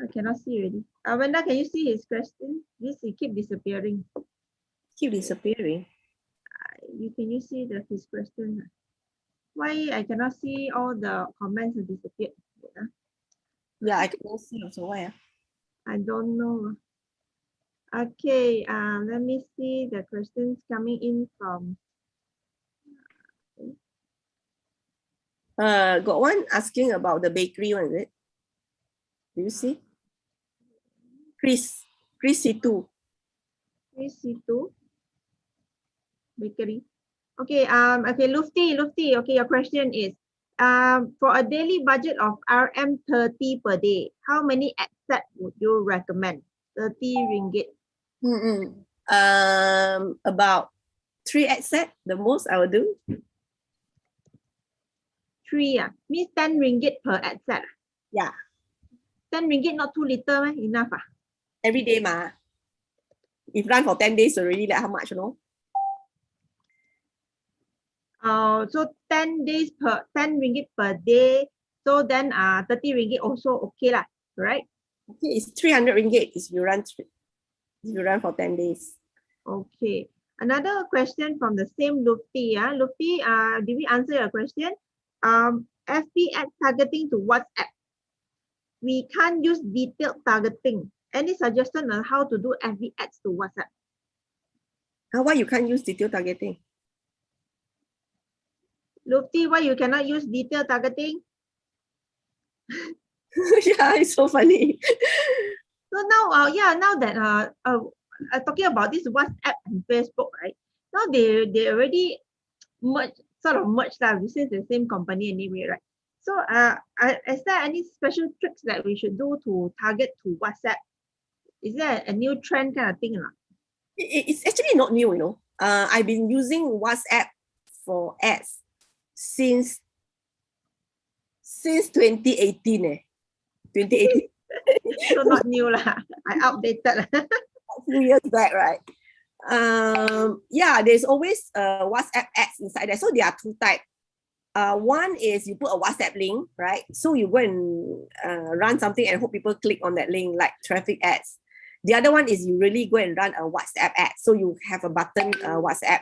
I cannot see already. Wenda, can you see his question? This he keep disappearing. Keep disappearing. Can you see his question? Why I cannot see all the comments have disappeared? Yeah, I cannot see also. Why? I don't know. Okay, let me see the questions coming in from. Got one asking about the bakery one, is it? Do you see? Chris C2. Chris C2 bakery. Okay, okay, Lufti, okay, your question is, for a daily budget of RM30 per day, how many ad set would you recommend? 30 ringgit. About 3 ad set, the most I will do. 3 means 10 ringgit per ad set. Yeah. 10 ringgit not too little, enough. Every day, ma. If run for 10 days already, like how much, you know? So 10 days per 10 ringgit per day. So then 30 ringgit also okay lah, right? Okay, it's 300 ringgit if you run for 10 days. Okay. Another question from the same Lufti. Lufti, did we answer your question? FB ad targeting to WhatsApp. We can't use detailed targeting. Any suggestion on how to do FB ads to WhatsApp? Why you can't use detailed targeting? Lufti, why you cannot use detailed targeting? Yeah, it's so funny. So now, now that talking about this WhatsApp and Facebook, right? Now they already sort of merged since the same company anyway, right? So is there any special tricks that we should do to target to WhatsApp? Is there a new trend kind of thing? It's actually not new, you know. I've been using WhatsApp for ads since 2018. 2018. So not new lah. I updated. A few years back, right? Yeah, there's always WhatsApp ads inside there. So there are 2 types. One is you put a WhatsApp link, right? So you go and run something and hope people click on that link, like traffic ads. The other one is you really go and run a WhatsApp ad. So you have a button, WhatsApp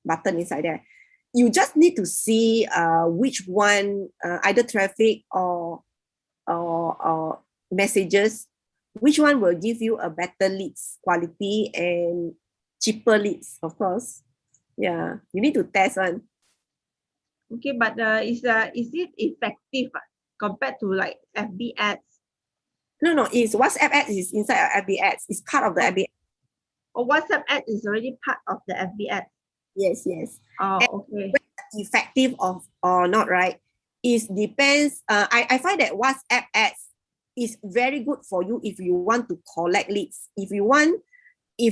button inside there. You just need to see which one, either traffic or messages, which one will give you a better leads quality and cheaper leads, of course. Yeah, you need to test one. Okay, but is it effective compared to like FB ads? No, it's WhatsApp ads is inside of FB ads. It's part of the FB ads. Or WhatsApp ad is already part of the FB ads. Yes. Oh, and okay. Effective or not, right? It depends. I find that WhatsApp ads is very good for you if you want to collect leads. If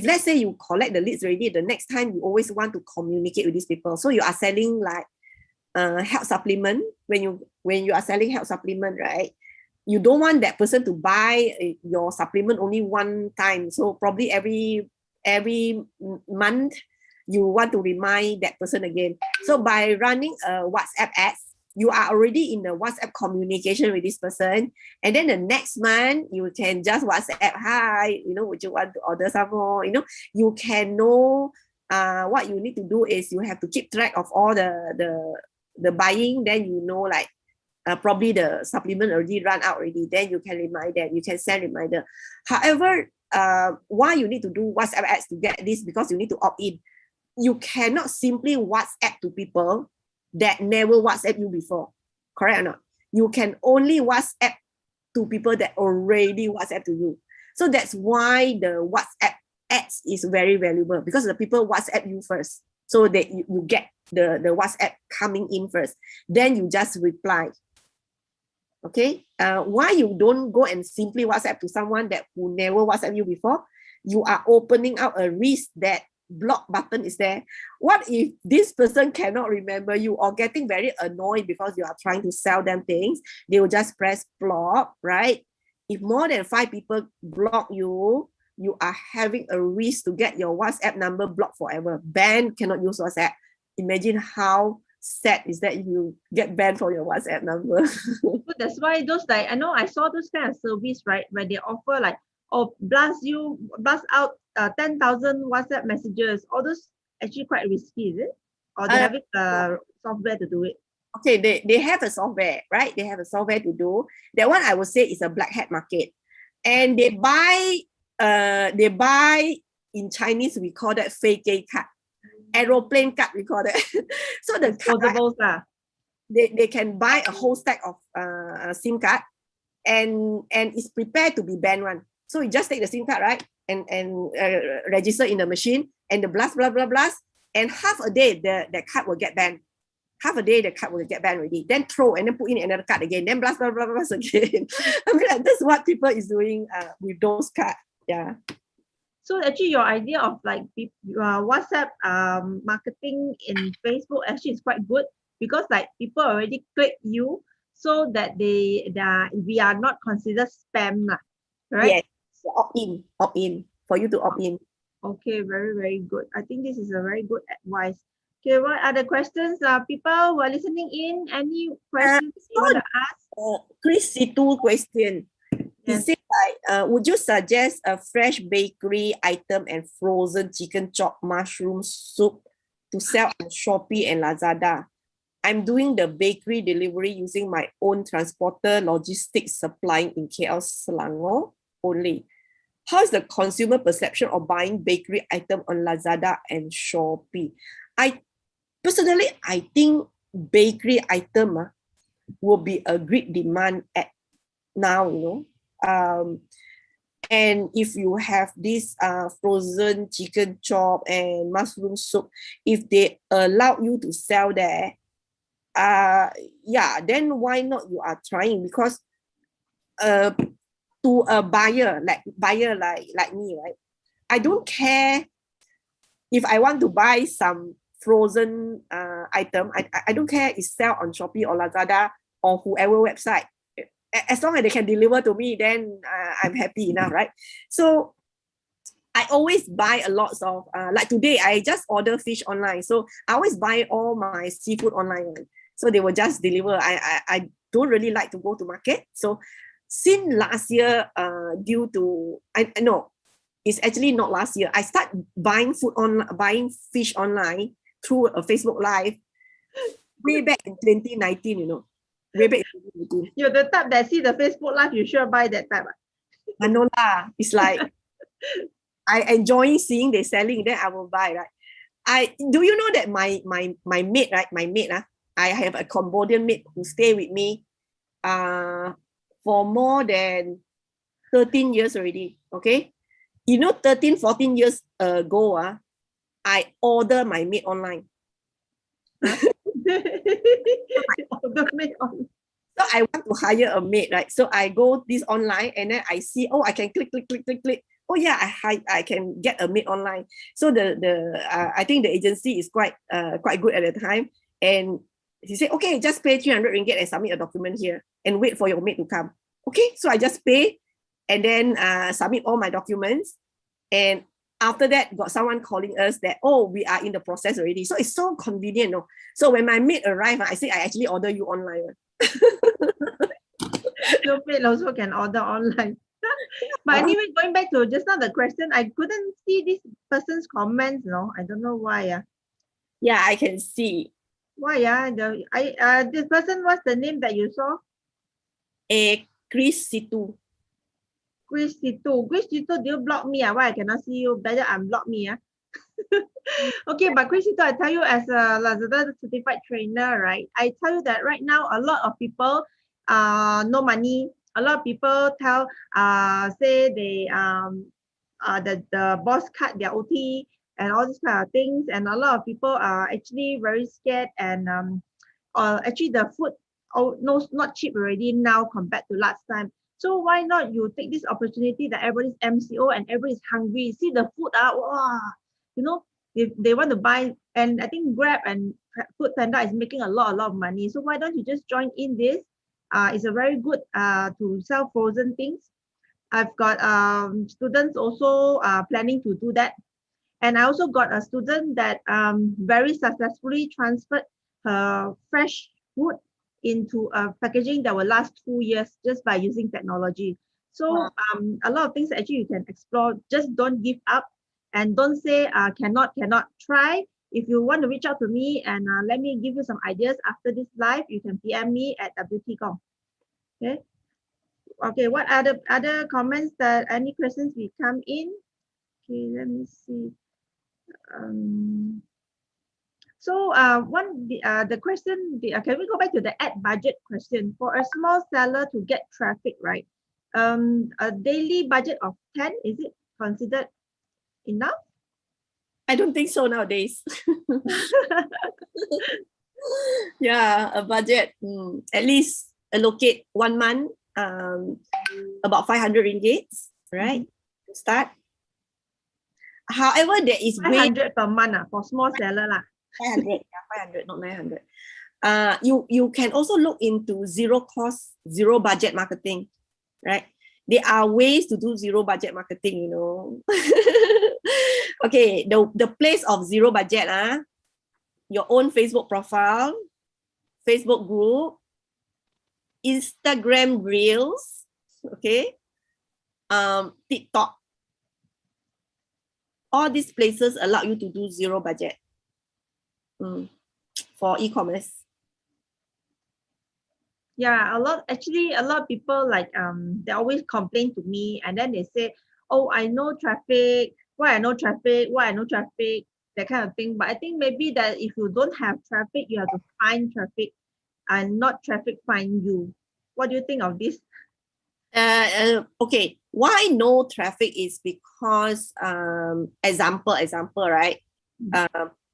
let's say you collect the leads already, the next time you always want to communicate with these people. So you are selling like health supplement. When you are selling health supplement, right? You don't want that person to buy your supplement only one time. So probably every month you want to remind that person again. So by running a WhatsApp ads, you are already in the WhatsApp communication with this person. And then the next month, you can just WhatsApp, hi, would you want to order some more? You can know what you need to do is you have to keep track of all the buying. Then like probably the supplement already run out already. Then you can remind them, you can send reminder. However, why you need to do WhatsApp ads to get this? Because you need to opt in. You cannot simply WhatsApp to people that never WhatsApp you before. Correct or not? You can only WhatsApp to people that already WhatsApp to you. So that's why the WhatsApp ads is very valuable, because the people WhatsApp you first. So that you get the WhatsApp coming in first. Then you just reply. Okay? Why you don't go and simply WhatsApp to someone that who never WhatsApp you before? You are opening up a risk that block button is there. What if this person cannot remember you or getting very annoyed because you are trying to sell them things? They will just press block, right? If more than 5 people block you, you are having a risk to get your WhatsApp number blocked forever. Banned, cannot use WhatsApp. Imagine how sad is that if you get banned for your WhatsApp number. So that's why those I know I saw those kind of service, right, where they offer like, blast out 10,000 WhatsApp messages. All those actually quite risky, is it? Or they have software to do it? Okay, they have a software, right? They have a software to do. That one I would say is a black hat market. And they buy, in Chinese, we call that fake card. Aeroplane card, we call that. So the disposables. they can buy a whole stack of SIM card and it's prepared to be banned one. So you just take the SIM card, right? And register in the machine and the blast, blah, blah, blast. And half a day, the card will get banned. Half a day, the card will get banned already. Then throw and then put in another card again. Then blast, blah, blah, blah, blast again. I mean, like, that's what people is doing with those cards. Yeah. So actually your idea of like WhatsApp marketing in Facebook actually is quite good, because like people already click you so that we are not considered spam, right? Yes. So opt in for you to opt in. Okay, very, very good. I think this is a very good advice. Okay, what are the questions? People who are listening in, any questions you want to ask? Chris Situ question. He Yes. said, like, would you suggest a fresh bakery item and frozen chicken chop mushroom soup to sell on Shopee and Lazada? I'm doing the bakery delivery using my own transporter logistics supplying in KL Selangor only. How is the consumer perception of buying bakery item on Lazada and Shopee? Personally, I think bakery item will be a great demand at now, you know. And if you have this frozen chicken chop and mushroom soup, if they allow you to sell there, yeah, then why not you are trying? Because to a buyer like me, right? I don't care if I want to buy some frozen item. I don't care if sell on Shopee or Lazada or whoever website. As long as they can deliver to me, then I'm happy enough, right? So I always buy a lot of, like today, I just order fish online. So I always buy all my seafood online. So they will just deliver. I don't really like to go to market. So since last year, due to, I know, it's actually not last year, I start buying buying fish online through a Facebook Live way back in 2019, you know. Way back in 2019. You're the type that see the Facebook Live, you sure buy that type. Manola, it's like I enjoy seeing they selling, then I will buy, right? Do you know that my mate, right? My mate, I have a Cambodian mate who stay with me for more than 13 years already. Okay. You know, 13, 14 years ago, I order my maid online. So I want to hire a maid, right? So I go this online and then I see, oh, I can click. Oh yeah, I can get a maid online. So I think the agency is quite good at the time. And he said, okay, just pay 300 ringgit and submit a document here and wait for your maid to come. Okay, so I just pay and then submit all my documents. And after that, got someone calling us that, oh, we are in the process already. So it's so convenient. No? So when my maid arrived, I say, I actually order you online. So maid also can order online. But anyway, going back to just now the question, I couldn't see this person's comments. No, I don't know why. Yeah, I can see. Why? This person, what's the name that you saw? Chris Situ. Chris Situ, do you block me? Why I cannot see you? Better unblock me. Okay, but Chris Situ, I tell you, as a Lazada certified trainer, right? I tell you that right now, a lot of people, no money. A lot of people say they the boss cut their OT and all these kind of things, and a lot of people are actually very scared, and actually the food, no, not cheap already now compared to last time. So why not you take this opportunity that everybody's MCO and everybody's hungry? See the food, wow, you know, if they want to buy, and I think Grab and Food Panda is making a lot of money. So why don't you just join in this? It's a very good to sell frozen things. I've got students also planning to do that. And I also got a student that very successfully transferred her fresh food into a packaging that will last 2 years just by using technology. So Wow. a lot of things actually you can explore. Just don't give up and don't say cannot. Try. If you want to reach out to me and let me give you some ideas after this live, you can PM me at WTCom. Okay. Okay. What other comments that any questions we come in? Okay, let me see. So the question, can we go back to the ad budget question? For a small seller to get traffic, right? A daily budget of 10, is it considered enough? I don't think so nowadays. Yeah, a budget. At least allocate 1 month, about 500 ringgit, right? To start. However, there is way 500 per month for small seller lah. 500, yeah, 500, not 900. You can also look into zero cost, zero budget marketing, right? There are ways to do zero budget marketing, you know. Okay, the place of zero budget, your own Facebook profile, Facebook group, Instagram Reels, okay, TikTok. All these places allow you to do zero budget for e-commerce. Yeah, a lot of people like they always complain to me, and then they say, oh, I know traffic, why I know traffic, that kind of thing. But I think maybe that if you don't have traffic, you have to find traffic and not traffic find you. What do you think of this? Okay, why no traffic is because example, right?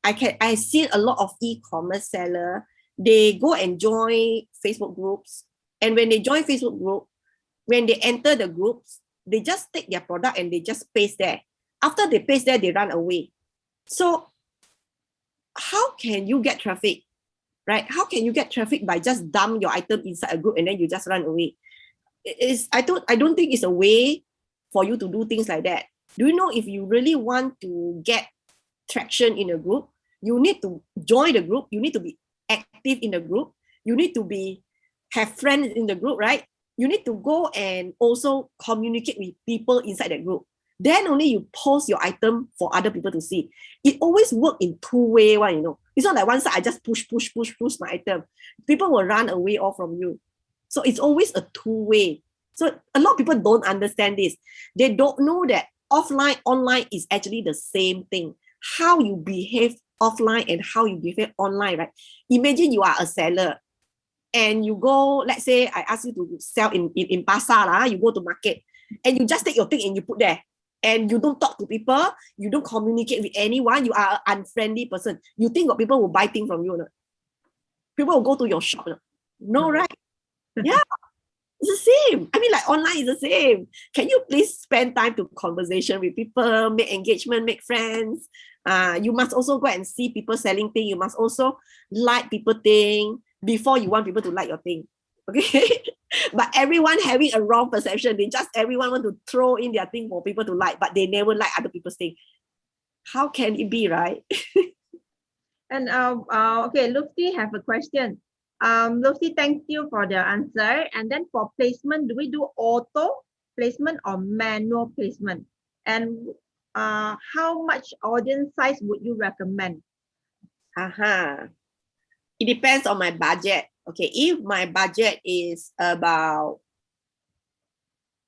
I see a lot of e-commerce seller, they go and join Facebook groups, and when they join Facebook group, when they enter the groups, they just take their product and they just paste there. After they paste there, they run away. So how can you get traffic, right? How can you get traffic by just dump your item inside a group and then you just run away? I don't think it's a way for you to do things like that. Do you know, if you really want to get traction in a group, you need to join the group, you need to be active in the group, you need to have friends in the group, right? You need to go and also communicate with people inside that group. Then only you post your item for other people to see. It always works in two-way one, you know. It's not like one side I just push my item. People will run away all from you. So it's always a two-way. So a lot of people don't understand this. They don't know that offline, online is actually the same thing. How you behave offline and how you behave online, right? Imagine you are a seller and you go, let's say I ask you to sell in pasar, you go to market and you just take your thing and you put there. And you don't talk to people, you don't communicate with anyone, you are an unfriendly person. You think that people will buy things from you or not? People will go to your shop. No, right? Yeah, it's the same. I mean, like online is the same. Can you please spend time to conversation with people, make engagement, make friends? You must also go and see people selling things. You must also like people thing before you want people to like your thing. Okay, but everyone having a wrong perception. Everyone want to throw in their thing for people to like, but they never like other people's thing. How can it be, right? And okay, Lufty have a question. Lufty, thank you for the answer. And then for placement, do we do auto placement or manual placement? And how much audience size would you recommend? It depends on my budget. Okay, if my budget is about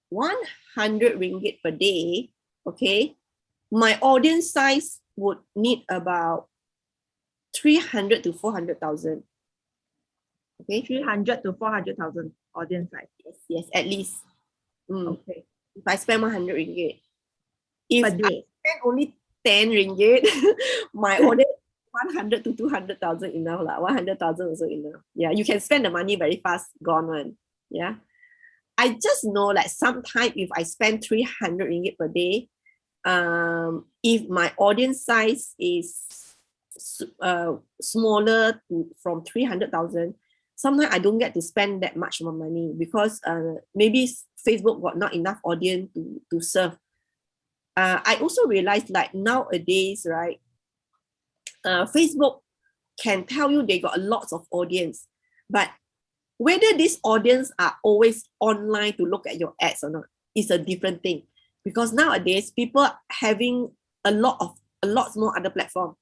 100 ringgit per day, okay, my audience size would need about 300 to 400,000. Okay, 300 to 400,000 audience size. Yes, at least. Okay. If I spend 100 ringgit, if per day. I spend only 10 ringgit, my audience 100 to 200,000 enough lah. 100,000 also enough. Yeah, you can spend the money very fast, gone one. Yeah, I just know like sometimes if I spend 300 ringgit per day, if my audience size is smaller from 300,000, sometimes I don't get to spend that much more money because maybe Facebook got not enough audience to serve. I also realized like nowadays, right? Facebook can tell you they got lots of audience, but whether this audience are always online to look at your ads or not is a different thing. Because nowadays people having a lot more other platform.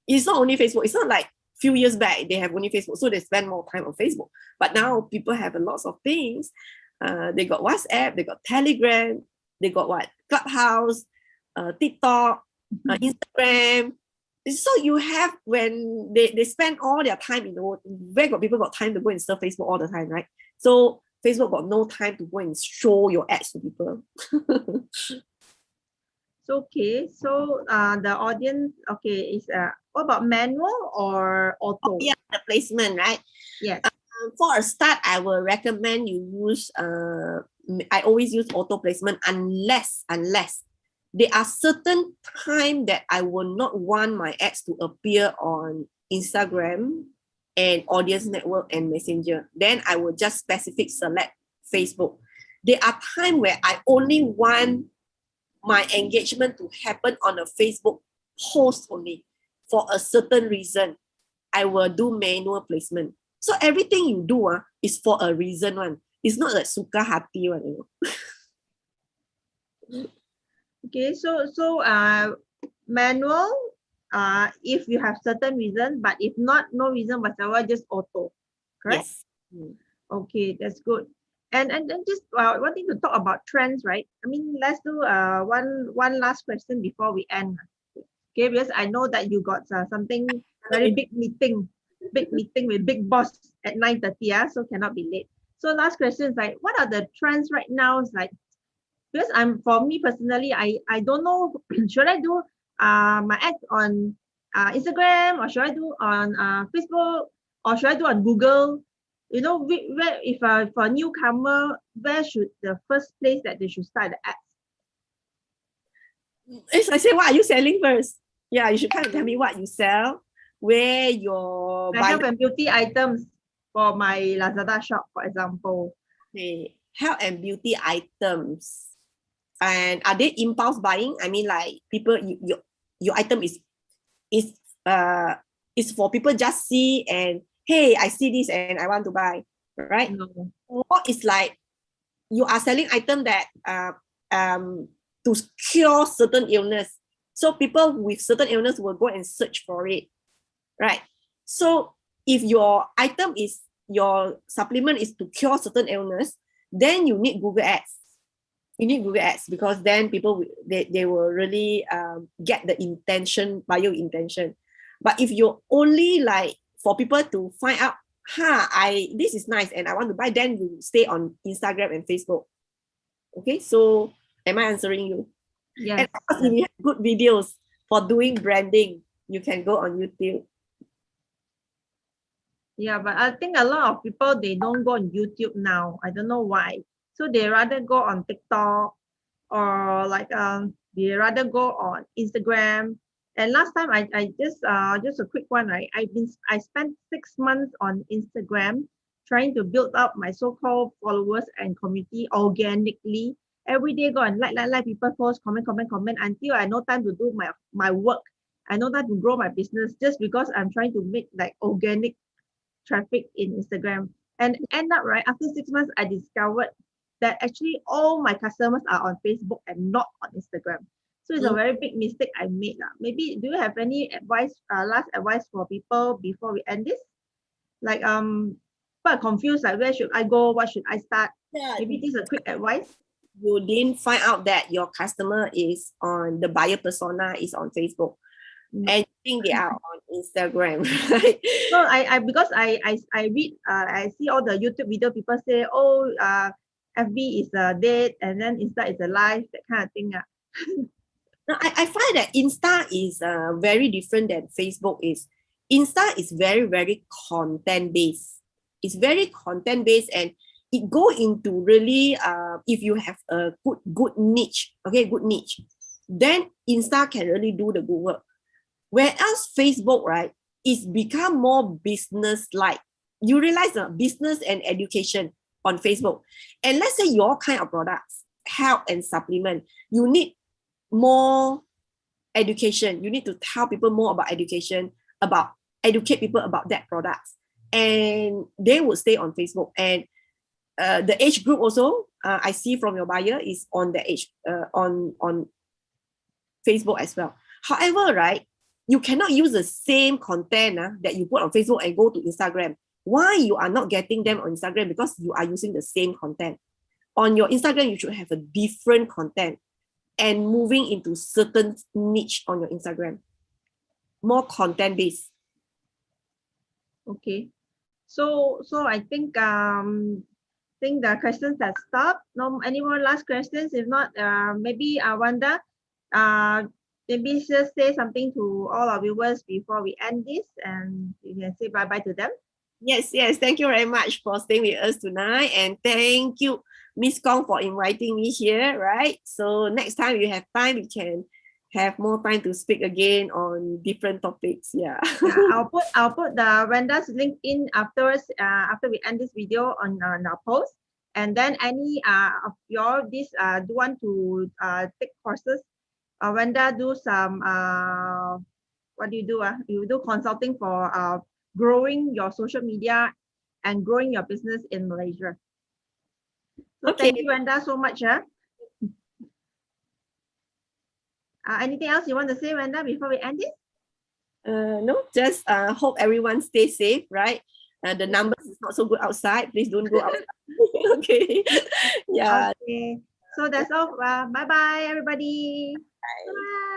It's not only Facebook. It's not like few years back they have only Facebook, so they spend more time on Facebook. But now people have a lot of things. They got WhatsApp, they got Telegram, they got what? Clubhouse, TikTok, Instagram. So you have, when they spend all their time, where got people got time to go and surf Facebook all the time, right? So Facebook got no time to go and show your ads to people. Okay, so the audience, okay, is what about manual or auto? Yeah, the placement, right? Yes. For a start, I will recommend you use, I always use auto placement unless there are certain time that I will not want my ads to appear on Instagram and Audience Network and Messenger. Then I will just specific select Facebook. There are times where I only want my engagement to happen on a Facebook post only for a certain reason. I will do manual placement. So everything you do is for a reason one. It's not like suka hati one, you know. Okay, so manual, if you have certain reason, but if not, no reason whatsoever, just auto, correct? Yes. Okay, that's good. And then just wanting to talk about trends, right? I mean, let's do one last question before we end. Okay, because I know that you got something very big meeting with big boss at 9:30, so cannot be late. So last question is like, what are the trends right now? It's like, because for me personally, I don't know, should I do my ads on Instagram, or should I do on Facebook, or should I do on Google? You know, where if for a newcomer, where should the first place that they should start the ads? As I say, what are you selling first? Yeah, you should kind of tell me what you sell, where your Like health and beauty items for my Lazada shop, for example. Okay, health and beauty items. And are they impulse buying? I mean, like people, your item is for people just see and, hey, I see this and I want to buy, right? No. Or it's like you are selling item that to cure certain illness. So people with certain illness will go and search for it, right? So if your item is, your supplement is to cure certain illness, then you need Google Ads. You need Google Ads, because then people they will really get the intention, bio intention. But if you're only like for people to find out, this is nice and I want to buy, then you stay on Instagram and Facebook. Okay, so am I answering you? Yes. And of course, if you have good videos for doing branding, you can go on YouTube. Yeah, but I think a lot of people, they don't go on YouTube now. I don't know why. So they rather go on TikTok, or like they rather go on Instagram. And last time I just a quick one, right? I spent 6 months on Instagram trying to build up my so-called followers and community organically. Every day go and like people post, comment until I no time to do my work. I no time to grow my business, just because I'm trying to make like organic traffic in Instagram. And end up, right, after 6 months, I discovered that actually all my customers are on Facebook and not on Instagram. So it's a very big mistake I made. Maybe do you have any advice, last advice for people before we end this? Like quite confused, like where should I go? What should I start? Yeah, Maybe this is a quick advice. you didn't find out that your customer is on, the buyer persona is on Facebook. And you think they are on Instagram, right? So I because I read I see all the YouTube video, people say, oh, FB is dead and then Insta is alive, that kind of thing. No, I find that Insta is very different than Facebook is. Insta is very, very content based. It's very content based, and it go into really if you have a good niche, okay, good niche, then Insta can really do the good work. Whereas Facebook, right, is become more business-like. You realize business and education on Facebook. And let's say your kind of products, health and supplement, you need more education. You need to tell people more about education, educate people about that products. And they would stay on Facebook. And the age group also, I see from your buyer is on the age, on Facebook as well. However, right, you cannot use the same content that you put on Facebook and go to Instagram. Why you are not getting them on Instagram? Because you are using the same content. On your Instagram, you should have a different content and moving into certain niche on your Instagram. more content based. Okay. So I think the questions have stopped. No any more last questions? If not, maybe Wanda, maybe just say something to all our viewers before we end this, and you can say bye bye to them. Yes. Thank you very much for staying with us tonight, and thank you, Miss Kong, for inviting me here. Right. So next time you have time, we can have more time to speak again on different topics. Yeah. Yeah, I'll put the Wenda's link in afterwards. After we end this video on our post, and then any of your do want to take courses. Wenda do some what do? You do consulting for growing your social media and growing your business in Malaysia. So Okay. thank you, Wenda, so much. Anything else you want to say, Wenda, before we end this? No, just hope everyone stays safe, right? The numbers is not so good outside. Please don't go outside. Okay. Yeah. Okay. So that's all. Bye bye, everybody. Bye. Bye.